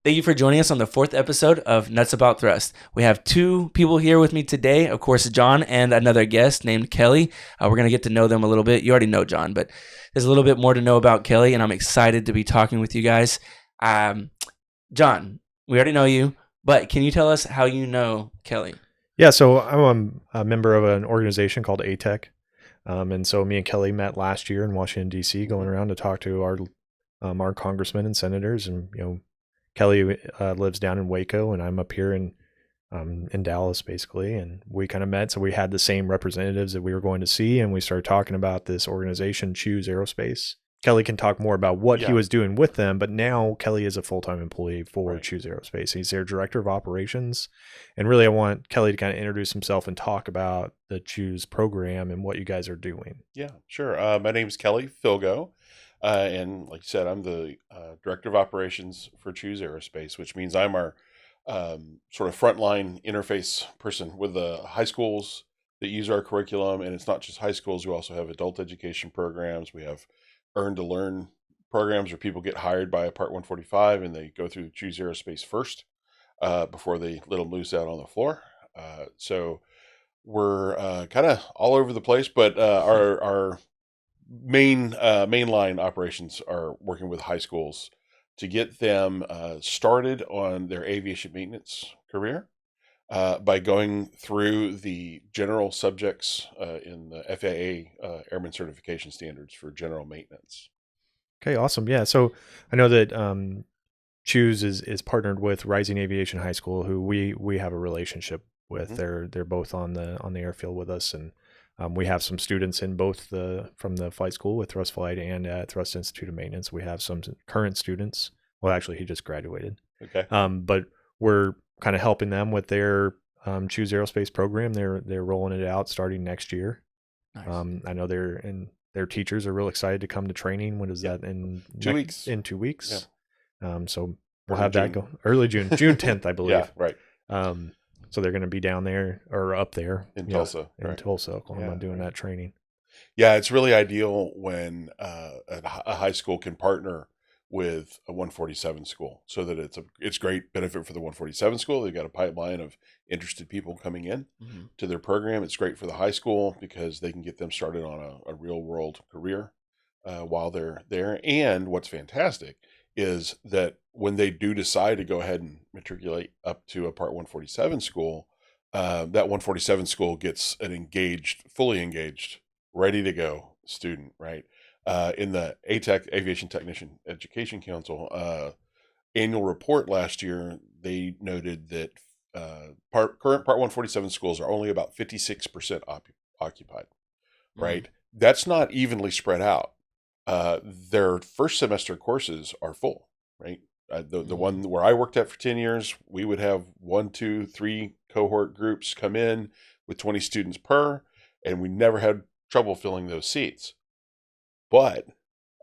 Thank you for joining us on the fourth episode of Nuts About Thrust. We have two people here with me today, of course, John and another guest named Kelly. We're going to get to know them a little bit. You already know John, but there's a little bit more to know about Kelly, and I'm excited to be talking with you guys. John, we already know you, but can you tell us how you know Kelly? Yeah, so I'm a member of an organization called ATEC. And so me and Kelly met last year in Washington, D.C., going around to talk to our congressmen and senators. And, Kelly lives down in Waco, and I'm up here in Dallas, basically. And we kind of met. So we had the same representatives that we were going to see, and we started talking about this organization, Choose Aerospace. Kelly can talk more about what he was doing with them, but now Kelly is a full-time employee for Choose Aerospace. He's their director of operations. And really, I want Kelly to kind of introduce himself and talk about the Choose program and what you guys are doing. Yeah, sure. My name's Kelly Filgo. And like you said, I'm the director of operations for Choose Aerospace, which means I'm our sort of frontline interface person with the high schools that use our curriculum. And it's not just high schools. We also have adult education programs. We have earn to learn programs where people get hired by a Part 145 and they go through Choose Aerospace first before they let them loose out on the floor. So we're kind of all over the place, but our mainline operations are working with high schools to get them started on their aviation maintenance career by going through the general subjects in the FAA Airman Certification Standards for general maintenance. Okay, awesome. Yeah, so I know that Choose is partnered with Rising Aviation High School, who we have a relationship with. Mm-hmm. They're both on the airfield with us, and we have some students in both from the flight school with Thrust Flight and at Thrust Institute of Maintenance. We have some current students. Well, actually, he just graduated. Okay. But we're kind of helping them with their Choose Aerospace program. They're rolling it out starting next year. Nice. I know their teachers are real excited to come to training. When is that? In 2 weeks. In 2 weeks. Yeah. So we'll have that go early June 10th, I believe. Yeah, right. So they're going to be down there or up there in Tulsa, Tulsa, Oklahoma, doing that training. Yeah, it's really ideal when a high school can partner with a 147 school, so that it's great benefit for the 147 school. They've got a pipeline of interested people coming in to their program. It's great for the high school because they can get them started on a real world career while they're there. And what's fantastic is that when they do decide to go ahead and matriculate up to a Part 147 school, that 147 school gets an fully engaged, ready to go student, right? In the ATEC, Aviation Technician Education Council, annual report last year, they noted that current Part 147 schools are only about 56% occupied, right? Mm-hmm. That's not evenly spread out. Their first semester courses are full, right? The one where I worked at for 10 years, we would have 1, 2, 3 cohort groups come in with 20 students per, and we never had trouble filling those seats. But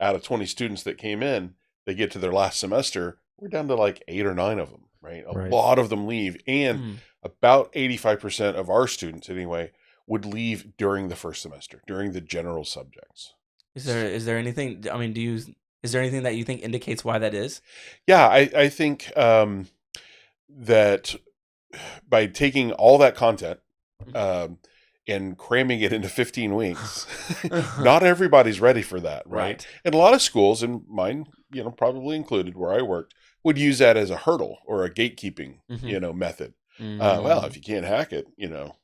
out of 20 students that came in, they get to their last semester, we're down to like 8 or 9 of them, right? A lot of them leave. And about 85% of our students anyway would leave during the first semester, during the general subjects. Is there anything, I mean, is there anything that you think indicates why that is? Yeah, I think that by taking all that content and cramming it into 15 weeks, not everybody's ready for that, right? And a lot of schools, and mine, probably included where I worked, would use that as a hurdle or a gatekeeping, method. Well, if you can't hack it,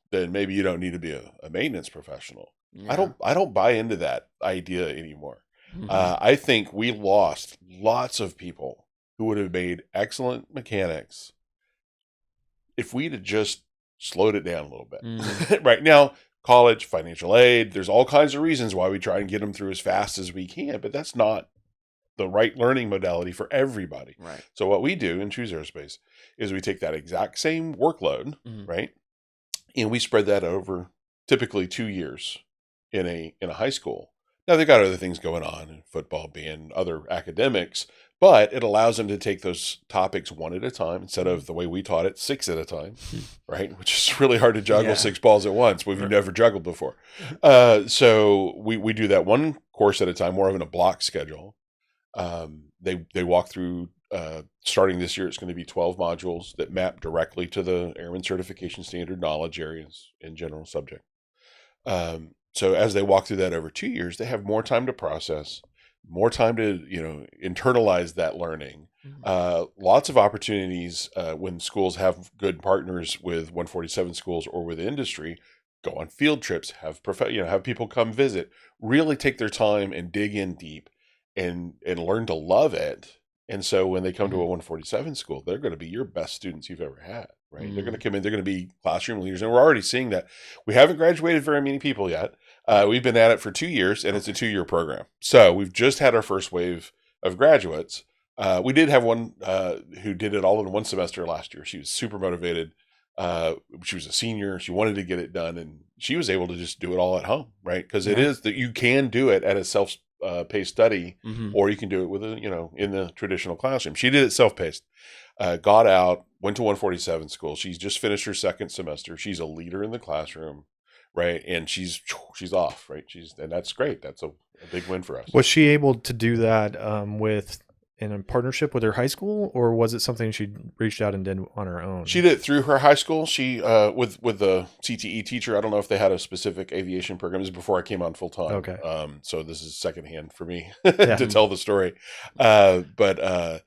then maybe you don't need to be a maintenance professional. Yeah. I don't buy into that idea anymore. I think we lost lots of people who would have made excellent mechanics if we'd have just slowed it down a little bit. Right now, college, financial aid, there's all kinds of reasons why we try and get them through as fast as we can, but that's not the right learning modality for everybody. Right. So what we do in Choose Aerospace is we take that exact same workload, right, and we spread that over typically 2 years in a high school. Now, they've got other things going on, football, band, other academics, but it allows them to take those topics one at a time instead of the way we taught it, 6 at a time, right? Which is really hard to juggle 6 balls at once. We've never juggled before. So we do that one course at a time, more of in a block schedule. They walk through starting this year, it's going to be 12 modules that map directly to the Airman Certification Standard knowledge areas in general subject. So as they walk through that over 2 years, they have more time to process, more time to, internalize that learning. Lots of opportunities when schools have good partners with 147 schools or with industry, go on field trips, have have people come visit, really take their time and dig in deep and learn to love it. And so when they come to a 147 school, they're going to be your best students you've ever had, right? They're going to come in, they're going to be classroom leaders. And we're already seeing that. We haven't graduated very many people yet. We've been at it for 2 years, and it's a 2-year program. So we've just had our first wave of graduates. We did have one who did it all in one semester last year. She was super motivated. She was a senior. She wanted to get it done, and she was able to just do it all at home, right? Because it is that you can do it at a self-paced study, or you can do it with in the traditional classroom. She did it self-paced. Got out, went to 147 school. She's just finished her second semester. She's a leader in the classroom, right? And she's off, right? And that's great. That's a big win for us. Was she able to do that in a partnership with her high school, or was it something she reached out and did on her own? She did it through her high school. She with the CTE teacher. I don't know if they had a specific aviation program. This is before I came on full time. Okay. So this is secondhand for me to tell the story. But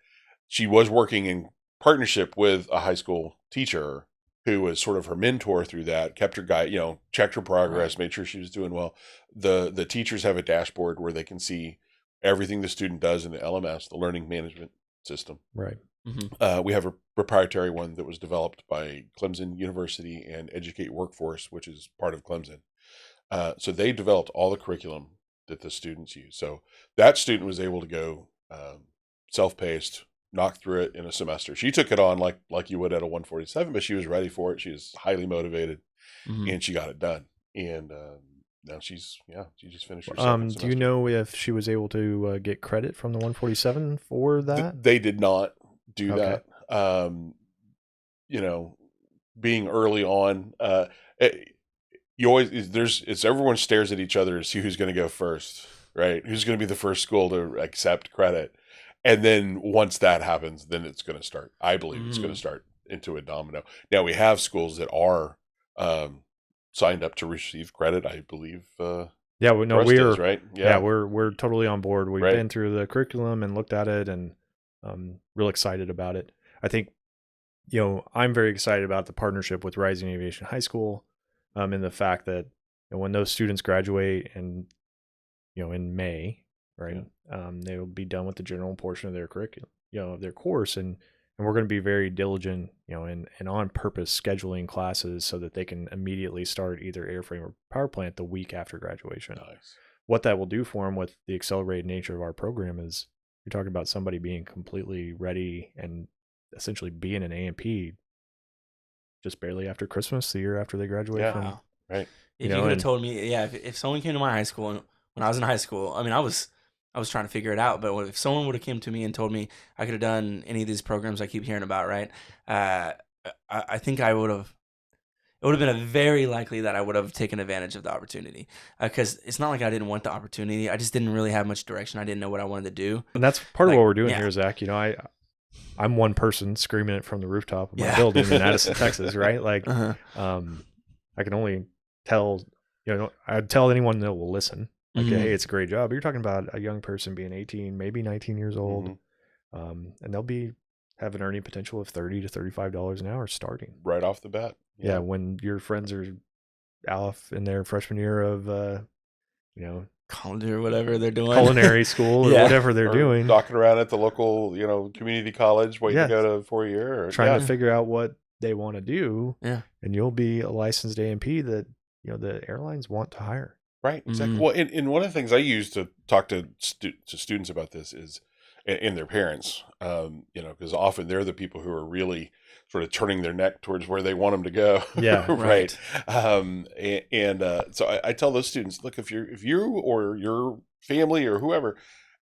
she was working in partnership with a high school teacher who was sort of her mentor through that, kept her guide, checked her progress, made sure she was doing well. The teachers have a dashboard where they can see everything the student does in the LMS, the learning management system. Right. We have a proprietary one that was developed by Clemson University and Educate Workforce, which is part of Clemson. So they developed all the curriculum that the students use. So that student was able to go self-paced, knock through it in a semester. She took it on like you would at a 147, but she was ready for it. She was highly motivated, and she got it done. And now she just finished her second semester. Do you know if she was able to get credit from the 147 for that? They did not do that. Being early on, everyone stares at each other to see who's going to go first, right? Who's going to be the first school to accept credit. And then once that happens, then it's going to start. I believe it's going to start into a domino. Now we have schools that are signed up to receive credit. I believe. We're right. Yeah, we're totally on board. We've been through the curriculum and looked at it, and real excited about it. I think, I'm very excited about the partnership with Rising Aviation High School, and the fact that when those students graduate and in May, right, they will be done with the general portion of their curriculum, of their course, and we're going to be very diligent, and on purpose scheduling classes so that they can immediately start either airframe or power plant the week after graduation. Nice. What that will do for them with the accelerated nature of our program is you're talking about somebody being completely ready and essentially being an A&P just barely after Christmas, the year after they graduate from. Right. If you could have told me, if someone came to my high school when I was in high school, I mean, I was trying to figure it out, but if someone would have came to me and told me I could have done any of these programs I keep hearing about, right? I think I would have. It would have been very likely that I would have taken advantage of the opportunity, because it's not like I didn't want the opportunity. I just didn't really have much direction. I didn't know what I wanted to do. And that's part of what we're doing here, Zach. I'm one person screaming it from the rooftop of my building in Addison, Texas, right? Like, I can only tell, I'd tell anyone that will listen, like, hey, it's a great job. But you're talking about a young person being 18, maybe 19 years old, and they'll be have an earning potential of $30 to $35 an hour starting right off the bat. Yeah, when your friends are off in their freshman year of, college or whatever they're doing, culinary school or whatever they're doing, knocking around at the local, community college, waiting to go to 4-year, or trying to figure out what they want to do. Yeah, and you'll be a licensed A&P that the airlines want to hire. Right, exactly. Well, and one of the things I use to talk to students about this is, and their parents, because often they're the people who are really sort of turning their neck towards where they want them to go. Yeah, right. So I tell those students, look, if you or your family or whoever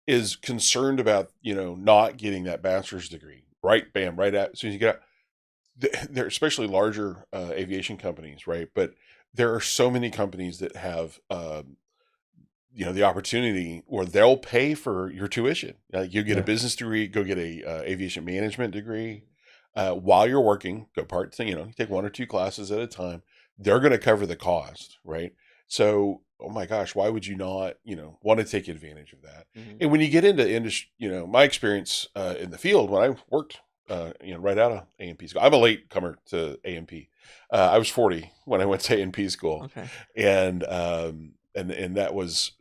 is concerned about not getting that bachelor's degree, right as soon as you get out, they're especially larger aviation companies, right? But there are so many companies that have the opportunity where they'll pay for your tuition. You get a Yeah. business degree, go get a aviation management degree. While you're working, go you take 1 or 2 classes at a time. They're going to cover the cost, right? So, oh my gosh, why would you not, want to take advantage of that? Mhm. And when you get into industry, my experience in the field when I worked, right out of A&P school, I'm a late comer to A&P. I was 40 when I went to A&P school, Okay. and that was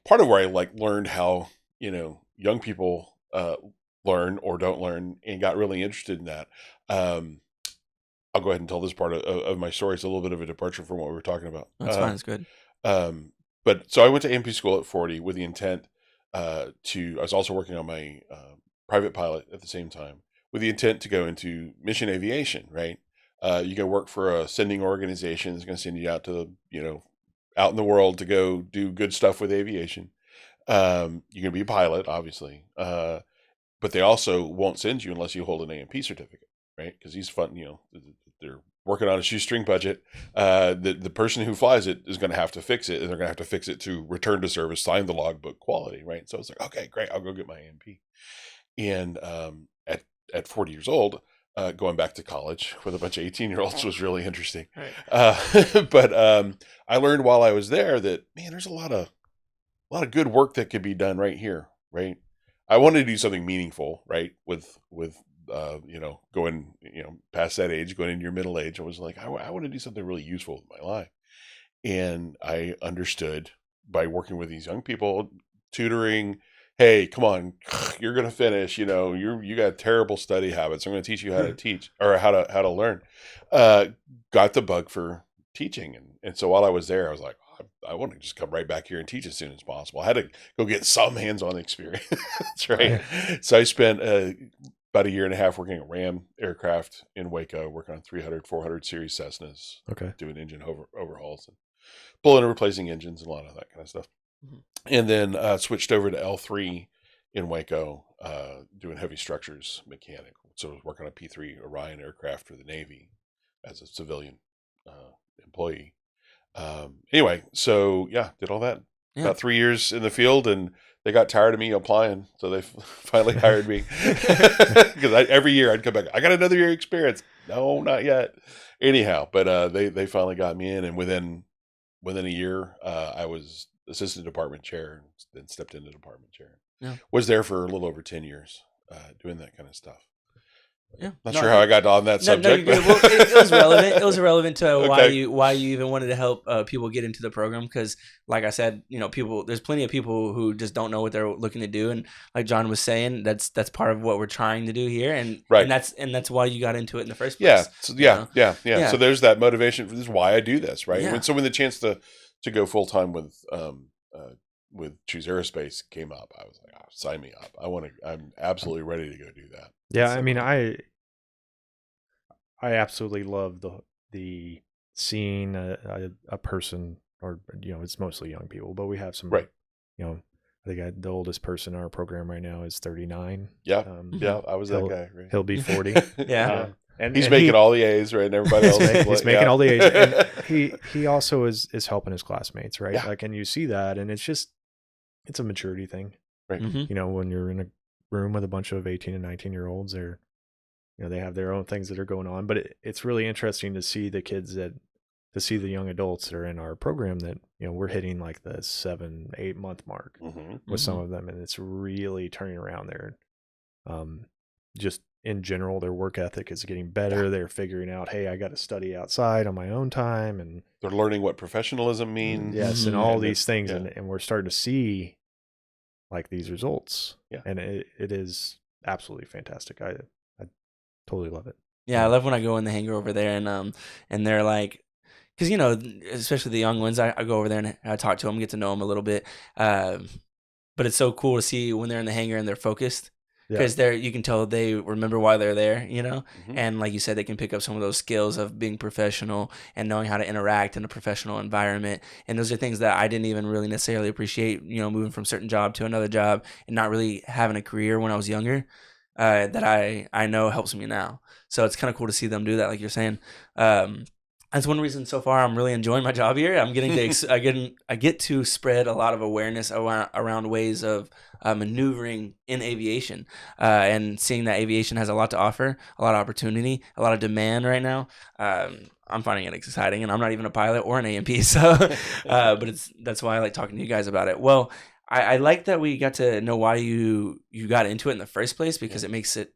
part of where I learned how young people learn or don't learn, and got really interested in that. I'll go ahead and tell this part of my story. It's a little bit of a departure from what we were talking about. That's fine. It's good. But so I went to A&P school at 40 with the intent I was also working on my private pilot at the same time, with the intent to go into mission aviation, right? You go work for a sending organization that's going to send you out to out in the world to go do good stuff with aviation. You're going to be a pilot, obviously, but they also won't send you unless you hold an A&P certificate, right? Because these they're working on a shoestring budget. The person who flies it is going to have to fix it, and they're going to have to fix it to return to service, sign the logbook, quality, right? So it's like, okay, great, I'll go get my A&P. And at 40 years old, going back to college with a bunch of 18-year-olds was really interesting. Right. But I learned while I was there that, man, there's a lot of good work that could be done right here, right? I wanted to do something meaningful, right? With going, past that age, going into your middle age, I was like, I want to do something really useful with my life. And I understood by working with these young people, tutoring, hey, come on, you're going to finish, you got terrible study habits. I'm going to teach you how to teach, or how to learn. Got the bug for teaching. And so while I was there, I was like, I want to just come right back here and teach as soon as possible. I had to go get some hands-on experience, right? So I spent about a year and a half working at Ram Aircraft in Waco, working on 300, 400 series Cessnas, doing engine overhauls and pulling and replacing engines and a lot of that kind of stuff. Mm-hmm. And then switched over to L3 in Waco, doing heavy structures mechanic. So I was working on a P3 Orion aircraft for the Navy as a civilian employee. Anyway, so yeah, did all that. Yeah. About 3 years in the field, and they got tired of me applying, so they finally hired me. Because every year I'd come back, I got another year experience. No, not yet. Anyhow, but they finally got me in, and within a year, I was assistant department chair, and then stepped into department chair. Yeah. Was there for a little over 10 years, doing that kind of stuff. Yeah, not sure how I got on that subject. No, well, it was relevant. It was relevant to okay. why you even wanted to help people get into the program. Because, like I said, there's plenty of people who just don't know what they're looking to do, and like John was saying, that's part of what we're trying to do here, and right. and that's why you got into it in the first place. Yeah, yeah. So there's that motivation. This is why I do this, right? Yeah. When the chance to go full time with Choose Aerospace came up, I was like, oh, sign me up. I'm absolutely ready to go do that. Yeah, I mean, I absolutely love the seeing a person, or it's mostly young people, but we have some right. I think the oldest person in our program right now is 39. Yeah, I was that guy. Right? He'll be 40. Yeah, and he's making all the A's, right? And everybody else he's making all the A's. And he also is helping his classmates, right? Yeah. And you see that, and it's a maturity thing, right? Mm-hmm. When you're in a room with a bunch of 18 and 19-year-olds, they have their own things that are going on, but it's really interesting to see the kids to see the young adults that are in our program that, we're hitting like the 7-8 month mark with some of them. And it's really turning around there. Just in general, their work ethic is getting better. Yeah. They're figuring out, hey, I got to study outside on my own time. And they're learning what professionalism means. Yes. And all these things. Yeah. And we're starting to see like these results. Yeah. And it is absolutely fantastic. I totally love it. Yeah, I love when I go in the hangar over there and they're like, because especially the young ones, I go over there and I talk to them, get to know them a little bit. But it's so cool to see when they're in the hangar and they're focused, because you can tell they remember why they're there, and like you said, they can pick up some of those skills of being professional and knowing how to interact in a professional environment. And those are things that I didn't even really necessarily appreciate, moving from a certain job to another job and not really having a career when I was younger. That I know helps me now. So it's kind of cool to see them do that, like you're saying. that's one reason so far I'm really enjoying my job here. I'm getting to I get to spread a lot of awareness around ways of maneuvering in aviation, and seeing that aviation has a lot to offer, a lot of opportunity, a lot of demand right now. I'm finding it exciting, and I'm not even a pilot or an A&P, so but that's why I like talking to you guys about it. Well, I like that we got to know why you got into it in the first place, because it makes it.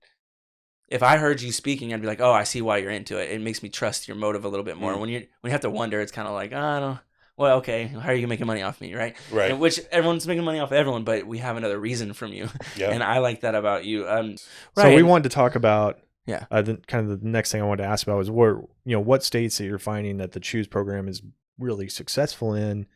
If I heard you speaking, I'd be like, "Oh, I see why you're into it." It makes me trust your motive a little bit more. When you have to wonder, it's kind of like, "Oh, I don't. Well, okay, how are you making money off me, right?" Right. And which everyone's making money off everyone, but we have another reason from you, Yeah. and I like that about you. Right. So we wanted to talk about Yeah. kind of the next thing I wanted to ask about was what states that you're finding that the Choose program is really successful in,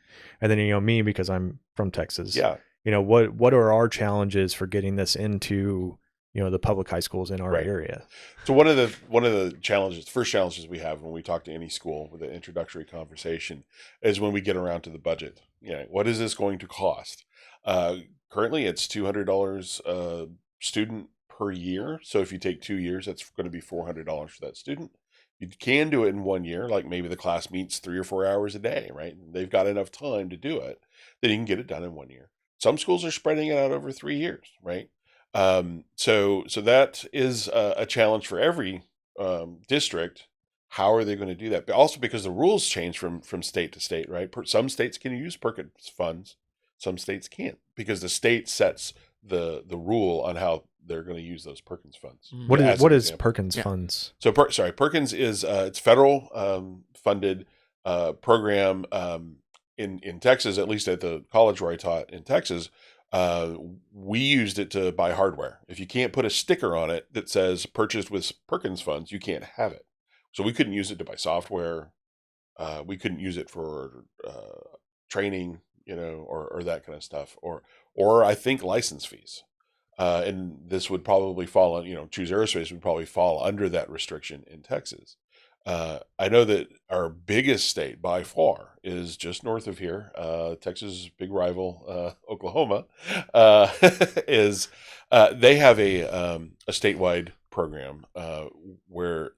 and then me, because I'm from Texas. Yeah. What are our challenges for getting this into the public high schools in our Right. area? So one of the challenges, first challenges we have when we talk to any school with an introductory conversation, is when we get around to the budget. What is this going to cost? Currently, it's $200 a student per year. So if you take 2 years, that's going to be $400 for that student. You can do it in 1 year, like maybe the class meets 3 or 4 hours a day, right? They've got enough time to do it, then you can get it done in 1 year. Some schools are spreading it out over 3 years, right? So that is a challenge for every district. How are they going to do that? But also because the rules change from state to state, right? Some states can use Perkins funds, some states can't, because the state sets the rule on how they're going to use those Perkins funds. What as is an example. Perkins funds? So Perkins is it's federal funded program in Texas, at least at the college where I taught in Texas. We used it to buy hardware. If you can't put a sticker on it that says purchased with Perkins funds, you can't have it. So we couldn't use it to buy software. We couldn't use it for training, or that kind of stuff, or I think license fees. And this would probably fall on, Choose Aerospace would probably fall under that restriction in Texas. I know that our biggest state by far is just north of here. Texas' big rival, Oklahoma, is they have a statewide program where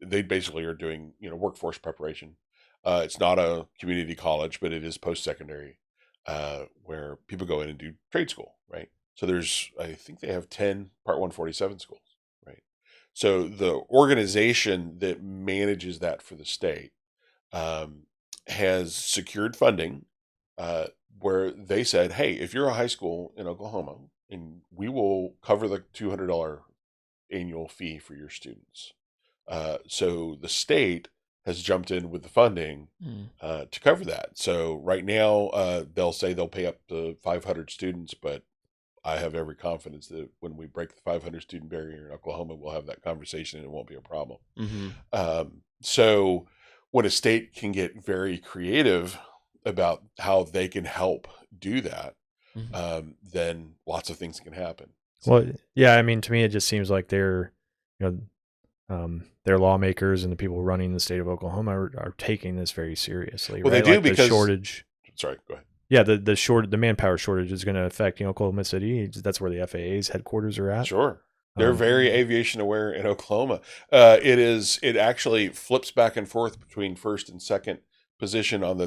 they basically are doing workforce preparation. It's not a community college, but it is post-secondary, where people go in and do trade school, right? So I think they have 10 Part 147 schools, right? So the organization that manages that for the state has secured funding where they said, hey, if you're a high school in Oklahoma, and we will cover the $200 annual fee for your students. So the state has jumped in with the funding to cover that. So right now, they'll say they'll pay up to 500 students, but I have every confidence that when we break the 500 student barrier in Oklahoma, we'll have that conversation and it won't be a problem. So when a state can get very creative about how they can help do that, then lots of things can happen. Well, yeah, I mean, to me, it just seems like their lawmakers and the people running the state of Oklahoma are taking this very seriously. Well, right? they do, like because the shortage. Sorry, go ahead. Yeah, the manpower shortage is going to affect Oklahoma City. That's where the FAA's headquarters are at. Sure, they're very aviation aware in Oklahoma. It actually flips back and forth between first and second position on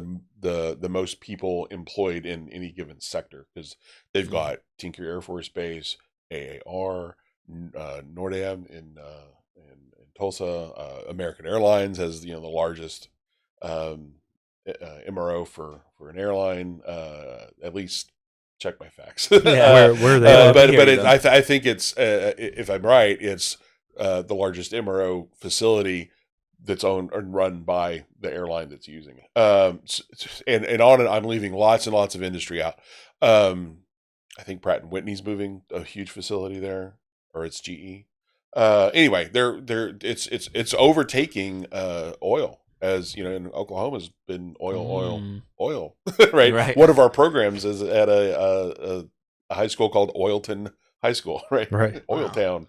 the most people employed in any given sector, because they've got Tinker Air Force Base, AAR, NORDAM in Tulsa. American Airlines has the largest MRO for an airline. At least check my facts. Yeah, where are they? I think it's if I'm right, it's the largest MRO facility that's owned and run by the airline that's using it. And on and I'm leaving lots and lots of industry out. I think Pratt and Whitney's moving a huge facility there, or it's GE. Anyway, it's overtaking oil. As you know, in Oklahoma's been oil, right? One of our programs is at a high school called Oilton High School, right? Oil Town.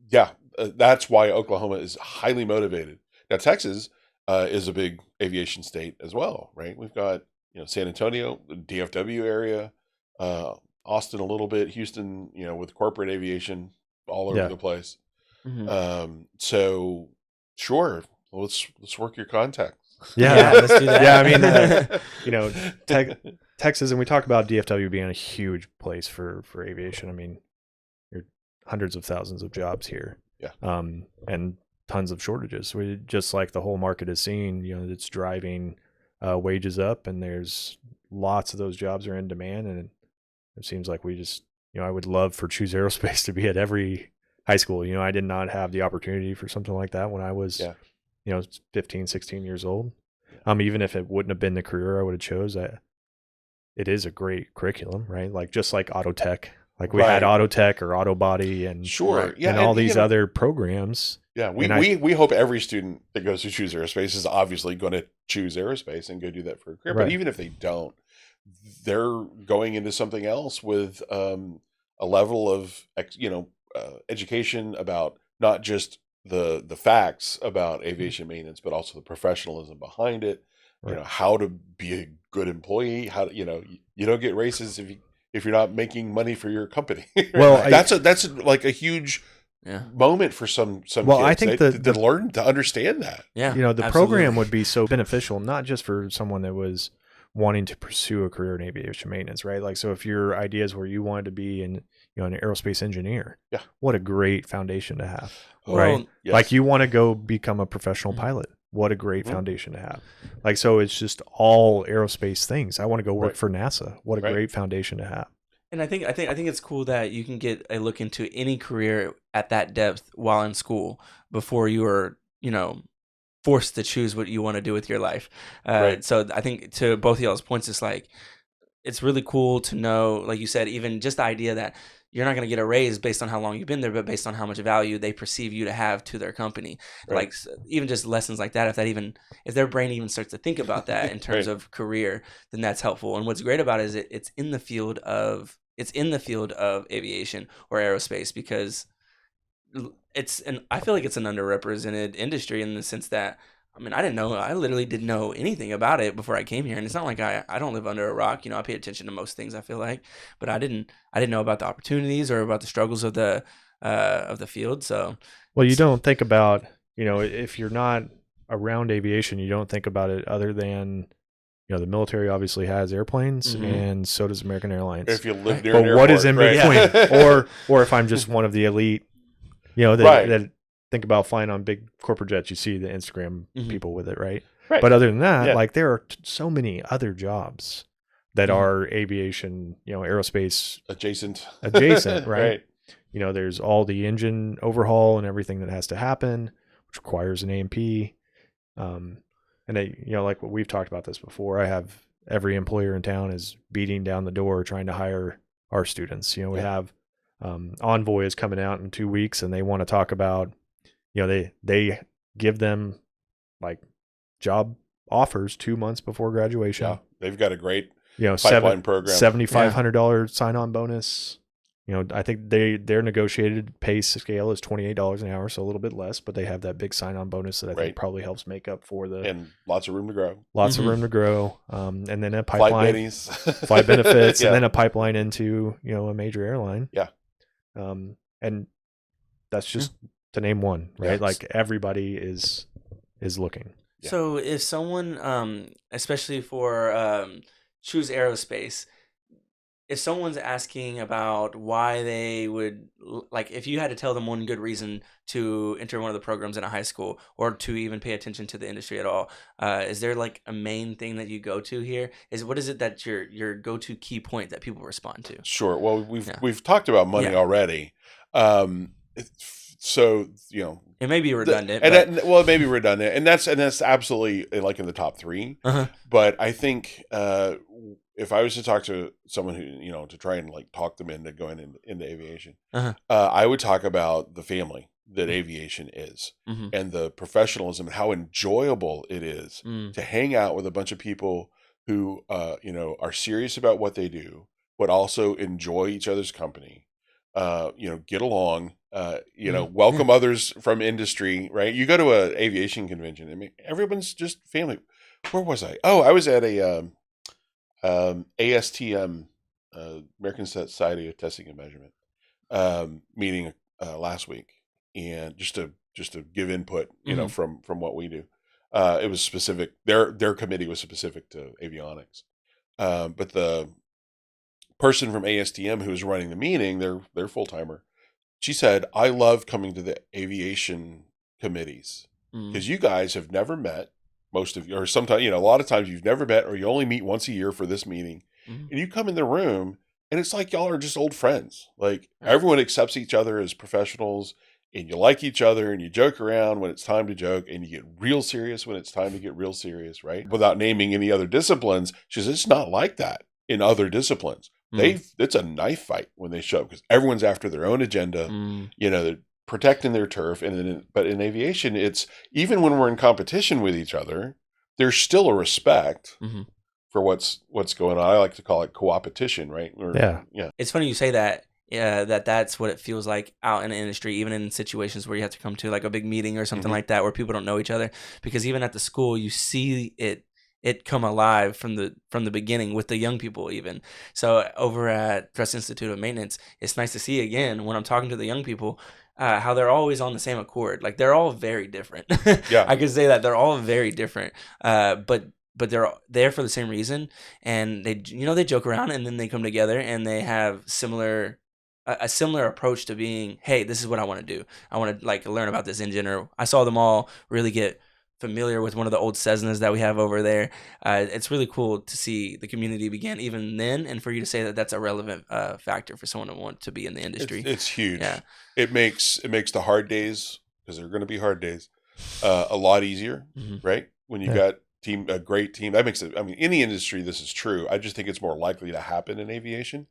Yeah, that's why Oklahoma is highly motivated. Now, Texas is a big aviation state as well, right? We've got San Antonio, the DFW area, Austin a little bit, Houston, with corporate aviation all over the place. So Sure. Well, let's work your contacts. Yeah, let's do that. Yeah, I mean, Texas, and we talk about DFW being a huge place for aviation. I mean, there are hundreds of thousands of jobs here. Yeah. And tons of shortages. We just like the whole market is seeing, it's driving wages up, and there's lots of those jobs are in demand, and it seems like we just, I would love for Choose Aerospace to be at every high school. I did not have the opportunity for something like that when I was, 15, 16 years old. Even if it wouldn't have been the career I would have chose, it is a great curriculum, right? Like just like auto tech, like we had auto tech or auto body and sure. Yeah. and all these other programs. Yeah. We hope every student that goes to Choose Aerospace is obviously going to choose aerospace and go do that for a career. Right. But even if they don't, they're going into something else with a level of education about not just the facts about aviation maintenance, but also the professionalism behind it. Right. How to be a good employee. How to, you don't get raises if you're not making money for your company. Well, that's like a huge moment for some well, kids. I think that learn to understand that. Yeah, the absolutely. program would be so beneficial, not just for someone that was wanting to pursue a career in aviation maintenance, right? Like, so if your idea is where you wanted to be an aerospace engineer, what a great foundation to have, right? Yes. Like you want to go become a professional pilot. What a great foundation to have. Like, so it's just all aerospace things. I want to go work for NASA. What a great foundation to have. And I think it's cool that you can get a look into any career at that depth while in school before you are, forced to choose what you want to do with your life. So I think to both of y'all's points, it's really cool to know, like you said, even just the idea that you're not going to get a raise based on how long you've been there, but based on how much value they perceive you to have to their company. Right. Like even just lessons like that, if their brain even starts to think about that in terms of career, then that's helpful. And what's great about it is it's in the field of aviation or aerospace, because I feel like it's an underrepresented industry in the sense that, I literally didn't know anything about it before I came here. And it's not like I don't live under a rock. I pay attention to most things, I feel like, but I didn't know about the opportunities or about the struggles of the field. So, well, you don't think about, if you're not around aviation, you don't think about it other than, the military obviously has airplanes, and so does American Airlines. If you live near but an airport, what is in between? or if I'm just one of the elite, that think about flying on big corporate jets, you see the Instagram people with it, right? But other than that, like there are so many other jobs that are aviation, aerospace adjacent, right? There's all the engine overhaul and everything that has to happen, which requires an A&P. And like what we've talked about this before, I have every employer in town is beating down the door trying to hire our students. We have Envoy is coming out in 2 weeks, and they want to talk about, they give them like job offers 2 months before graduation. Yeah, they've got a great pipeline program. $7,500 sign-on bonus. I think their negotiated pay scale is $28 an hour, so a little bit less, but they have that big sign-on bonus that I think probably helps make up for and lots of room to grow. Of room to grow. And then a pipeline, flight benefits, and then a pipeline into a major airline. Yeah. And that's just to name one, right? Yes. Like everybody is looking. Yeah. So if someone, especially for Choose Aerospace, if someone's asking about why they would, like, if you had to tell them one good reason to enter one of the programs in a high school or to even pay attention to the industry at all, is there like a main thing that you go to here? What is it that your go-to key point that people respond to? Sure. Well, we've talked about money already. So, it may be redundant, it may be redundant, and that's absolutely like in the top three. But I think if I was to talk to someone who, to try and like talk them into going into aviation, I would talk about the family that aviation is and the professionalism and how enjoyable it is to hang out with a bunch of people who, are serious about what they do, but also enjoy each other's company, get along, welcome others from industry, right? You go to an aviation convention, everyone's just family. Where was I? Oh, I was at a ASTM, American Society of Testing and Measurement, meeting last week, and just just to give input, Mm-hmm. from what we do. It was specific. Their committee was specific to avionics. But the person from ASTM who was running the meeting, their full timer, she said, "I love coming to the aviation committees because you guys have never met, most of you, or sometimes, a lot of times you've never met, or you only meet once a year for this meeting, and you come in the room and it's like y'all are just old friends. Like everyone accepts each other as professionals, and you like each other, and you joke around when it's time to joke, and you get real serious when it's time to get real serious, right? Without naming any other disciplines, she says it's not like that in other disciplines. It's a knife fight when they show up because everyone's after their own agenda. They're protecting their turf, but in aviation, it's even when we're in competition with each other, there's still a respect for what's going on. I like to call it co-opetition, right? Yeah. It's funny you say that. Yeah, that's what it feels like out in the industry, even in situations where you have to come to like a big meeting or something like that, where people don't know each other. Because even at the school, you see it come alive from the beginning with the young people even. So over at Thrust Institute of Maintenance, it's nice to see again when I'm talking to the young people how they're always on the same accord. Like they're all very different. Yeah, I can say that they're all very different. But they're there for the same reason, and they joke around, and then they come together and they have a similar approach to being, hey, this is what I want to do. I want to like learn about this engine. Or I saw them all really get familiar with one of the old Cessnas that we have over there. It's really cool to see the community begin even then, and for you to say that that's a relevant factor for someone to want to be in the industry. It's huge. Yeah. It makes the hard days, because they're going to be hard days, a lot easier, right? When you got a great team, that makes it. I mean, in the industry, this is true. I just think it's more likely to happen in aviation.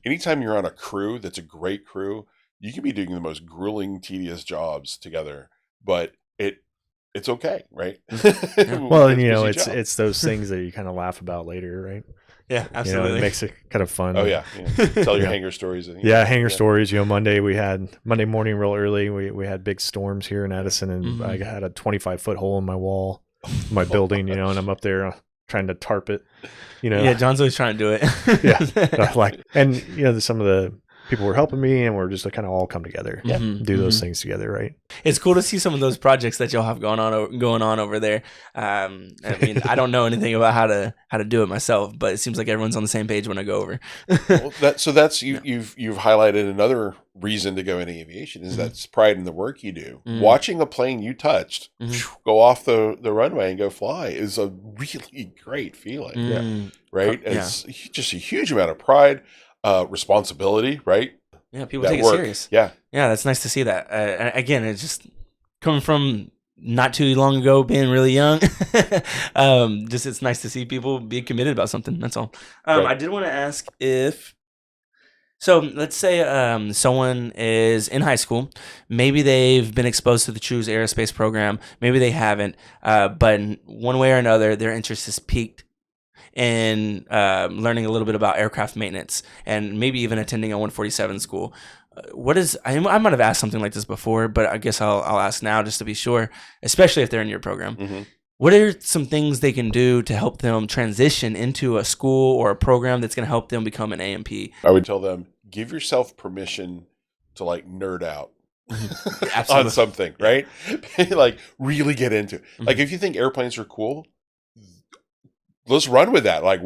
Anytime you're on a crew that's a great crew, you can be doing the most grueling, tedious jobs together, but it's okay, right? Well, and it's those things that you kind of laugh about later, right? Yeah, absolutely. It makes it kind of fun. Oh yeah. Tell your hangar stories. Hangar stories. Monday morning real early. We had big storms here in Edison, and I had a 25-foot hole in my wall, my building. And I'm up there trying to tarp it. Yeah, John's always trying to do it. And some of the people were helping me, and we're just kind of all come together, do those things together, right? It's cool to see some of those projects that y'all have going on over there. I mean, I don't know anything about how to do it myself, but it seems like everyone's on the same page when I go over. Well, that's you've highlighted another reason to go into aviation is that's pride in the work you do. Watching a plane you touched go off the runway and go fly is a really great feeling, right? It's just a huge amount of pride. Responsibility, right? Yeah, people take it serious. Yeah, that's nice to see that. Again, it's just coming from not too long ago, being really young. Just it's nice to see people be committed about something. That's all. Right. I did want to ask so let's say someone is in high school. Maybe they've been exposed to the Choose Aerospace program. Maybe they haven't. But in one way or another, their interest is piqued in learning a little bit about aircraft maintenance and maybe even attending a 147 school. I might have asked something like this before, but I guess I'll ask now just to be sure, especially if they're in your program. What are some things they can do to help them transition into a school or a program that's going to help them become an AMP? I would tell them, give yourself permission to like nerd out on something, right? Like really get into it. Like if you think airplanes are cool, let's run with that. Like,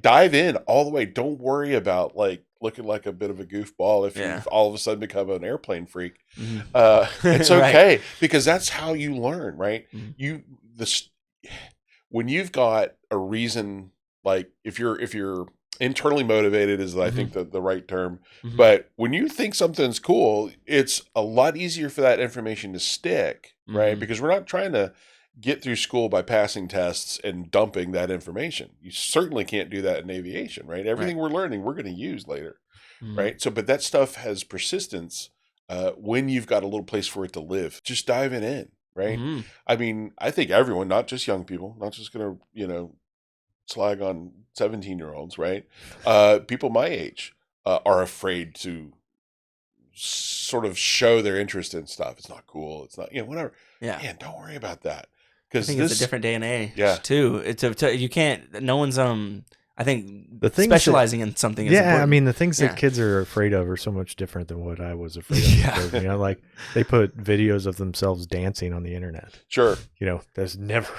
dive in all the way. Don't worry about like looking like a bit of a goofball if you all of a sudden become an airplane freak. It's okay because that's how you learn, right? When you've got a reason, like if you're internally motivated is I think the right term, but when you think something's cool, it's a lot easier for that information to stick, right? Because we're not trying to get through school by passing tests and dumping that information. You certainly can't do that in aviation, right? Everything we're learning, we're going to use later, right? So, but that stuff has persistence when you've got a little place for it to live. Just diving in, right? I mean, I think everyone, not just young people, not just going to, slag on 17-year-olds, right? People my age are afraid to sort of show their interest in stuff. It's not cool. It's not, whatever. Yeah. Man, don't worry about that. I think it's a different day and age Yeah. too. You can't. No one's I think The things specializing in something is Yeah, important. I mean, the things Yeah. that kids are afraid of are so much different than what I was afraid of. Yeah. as a kid. You know, like they put videos of themselves dancing on the internet. Sure. You know, that's never,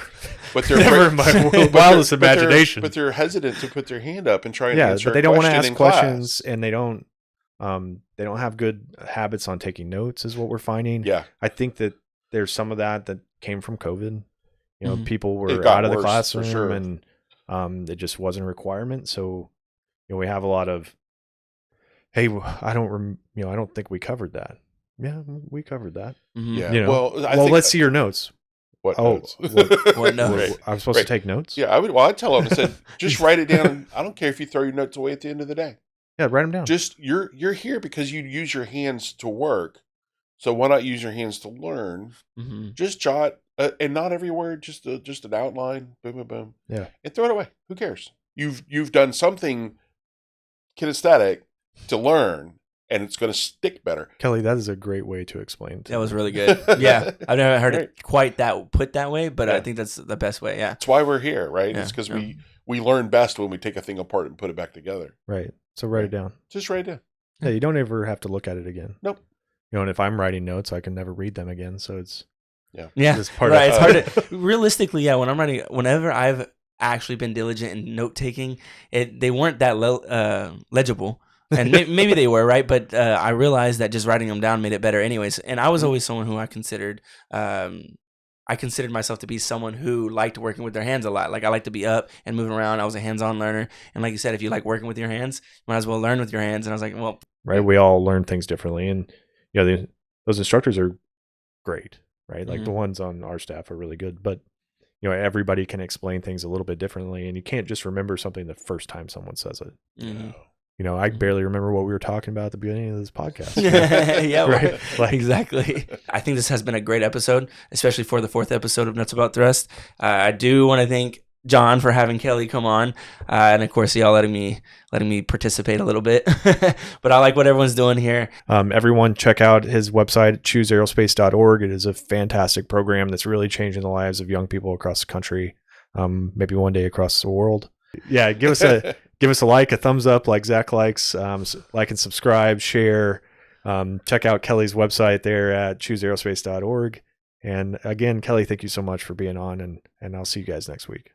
But they're never in my wildest imagination. But they're hesitant to put their hand up and try and Yeah, answer but they a don't want to question ask in questions, class. and they don't have good habits on taking notes, is what we're finding. Yeah. I think that there's some of that came from COVID. You know, Mhm. people It were got out of the worse, for classroom, sure. and it just wasn't a requirement. So, you know, we have a lot of, hey, I don't think we covered that. Yeah, we covered that. Mhm. Yeah. You know, Well, I well, think, let's see your notes. what Oh, notes? What notes? Right. I'm supposed Right. to take notes. Yeah, I'd tell them, I said, just write it down. And I don't care if you throw your notes away at the end of the day. Yeah, write them down. Just you're here because you use your hands to work. So why not use your hands to learn? Mhm. Just jot, and not every word, just an outline. Boom, boom, boom. Yeah. And throw it away. Who cares? You've done something kinesthetic to learn, and it's going to stick better. Kelly, that is a great way to explain. That was really good. Yeah, I've never heard it quite put that way, but I Yeah. think that's the best way. Yeah. That's why we're here, right? Yeah. It's because we learn best when we take a thing apart and put it back together. Right. So write it down. Just write it down. Yeah, you don't ever have to look at it again. Nope. You know, and if I'm writing notes, I can never read them again. So it's Yeah, it's part right. of It's hard to realistically. Yeah, when I'm writing, whenever I've actually been diligent in note taking, they weren't that legible, and maybe they were right, but I realized that just writing them down made it better, anyways. And I was always someone who I considered myself to be someone who liked working with their hands a lot. Like I like to be up and moving around. I was a hands-on learner, and like you said, if you like working with your hands, you might as well learn with your hands. And I was like, well, right. We all learn things differently, and you know, those instructors are great, right? Like the ones on our staff are really good, but you know, everybody can explain things a little bit differently, and you can't just remember something the first time someone says it. mhm. You know, I barely remember what we were talking about at the beginning of this podcast. Yeah, Right. Like- exactly. I think this has been a great episode, especially for the 4th episode of Nuts About Thrust. I do want to thank John for having Kelly come on, and of course, y'all letting me participate a little bit. But I like what everyone's doing here. Everyone check out his website, chooseaerospace.org. It is a fantastic program that's really changing the lives of young people across the country, maybe one day across the world. Yeah, give us a like, a thumbs up, like Zach likes, like and subscribe, share. Check out Kelly's website there at chooseaerospace.org. And again, Kelly, thank you so much for being on, and I'll see you guys next week.